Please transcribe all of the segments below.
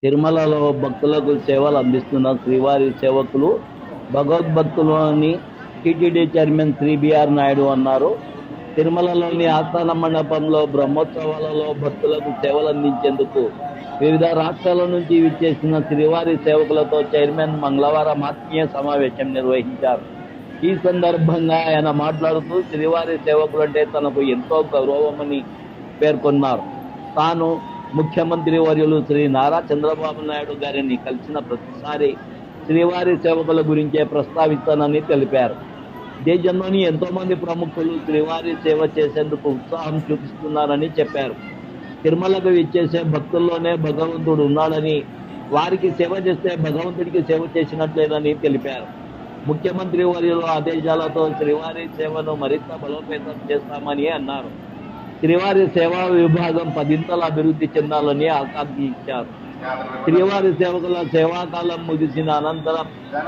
తిరుమలలో భక్తులకు సేవలు అందిస్తున్న శ్రీవారి సేవకులు భగవద్భక్తులు అని TTD chairman Shri BR Naidu అన్నారు. తిరుమలలోని ఆస్థాన మండపంలో బ్రహ్మోత్సవాలలో భక్తులకు సేవలు అందించేందుకు వివిధ రాష్ట్రాల నుంచి విచ్చేసిన శ్రీవారి సేవకులతో చైర్మన్ మంగళవారం ఆత్మీయ సమావేశం నిర్వహించారు. ఈ సందర్భంగా ఆయన మాట్లాడుతూ శ్రీవారి సేవకులు అంటే తనకు ఎంతో గౌరవమని పేర్కొన్నారు. తాను ముఖ్యమంత్రి వర్యులు శ్రీ నారా చంద్రబాబు నాయుడు గారిని కలిసిన ప్రతిసారి శ్రీవారి సేవకుల గురించే ప్రస్తావిస్తానని తెలిపారు. దేశంలోని ఎంతో మంది ప్రముఖులు శ్రీవారి సేవ చేసేందుకు ఉత్సాహం చూపిస్తున్నారని చెప్పారు. తిరుమలకు విచ్చేసే భక్తుల్లోనే భగవంతుడు ఉన్నాడని, వారికి సేవ చేస్తే భగవంతుడికి సేవ చేసినట్లేదని తెలిపారు. ముఖ్యమంత్రి వర్యుల ఆదేశాలతో శ్రీవారి సేవను మరింత బలోపేతం చేస్తామని అన్నారు. శ్రీవారి సేవా విభాగం 10ంతలు అభివృద్ధి చెందాలని ఆకాంక్షించారు. శ్రీవారి సేవకుల సేవాకాలం ముగిసిన అనంతరం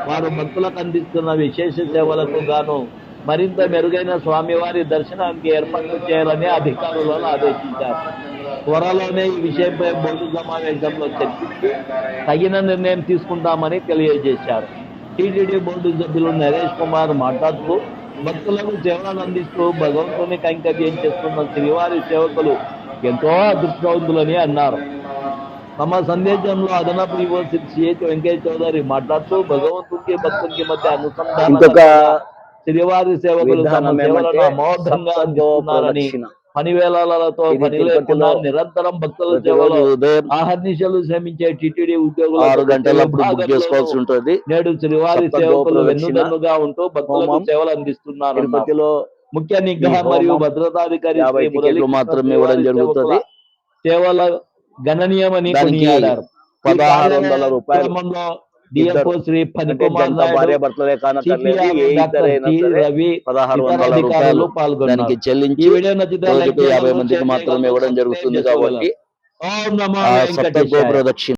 వారు భక్తులకు అందిస్తున్న విశేష సేవలకు గాను మరింత మెరుగైన స్వామివారి దర్శనానికి ఏర్పాట్లు చేయాలని అధికారులను ఆదేశించారు. త్వరలోనే ఈ విషయంపై బోర్డు సమావేశంలో చర్చించి తగిన నిర్ణయం తీసుకుంటామని తెలియజేశారు. టీటీడీ బోర్డు సభ్యులు నరేష్ కుమార్ మాట్లాడుతూ భక్తులకు సేవలను అందిస్తూ భగవంతుని కైంకర్యం చేస్తున్న శ్రీవారి సేవకులు ఎంతో అదృష్టవంతులని అన్నారు. తమ సందేశంలో అదనపు ఈవోసీ సిహెచ్ వెంకయ్య చౌదరి మాట్లాడుతూ భగవంతునికి భక్తునికి మధ్య అనుసంధానం శ్రీవారి సేవకులు తమ సేవలను అమోఘంగా అందిస్తున్నారని, పనివేళలతో పని లేకుండా నిరంతరం భక్తుల సేవలో ఆహర్నిశలు శ్రమించే టీటీడీ ఉద్యోగులు 6 గంటలప్పుడు బుక్ చేసుకోవాల్సి ఉంటుంది. నేడు శ్రీవారి సేవకులు వెన్నుదన్నుగా ఉంటూ భక్తులకు సేవలు అందిస్తున్నారు. తిరుపతిలో ముఖ్య నిఘా మరియు భద్రతాధికారి మాత్రమే ఇవ్వడం జరుగుతుంది. సేవల గణనీయమని కొనియాడారు. 1600 రూపాయలు డిఎఫ్ఓ శ్రీ ఫణికుమార్ భార్య భర్తలే రవి 1600 రూపాయలు దానికి చెల్లించి రోజుకు 50 మందికి మాత్రమే ఇవ్వడం జరుగుతుంది. కాబట్టి ఓం నమో సప్త గోప్రదక్షిణ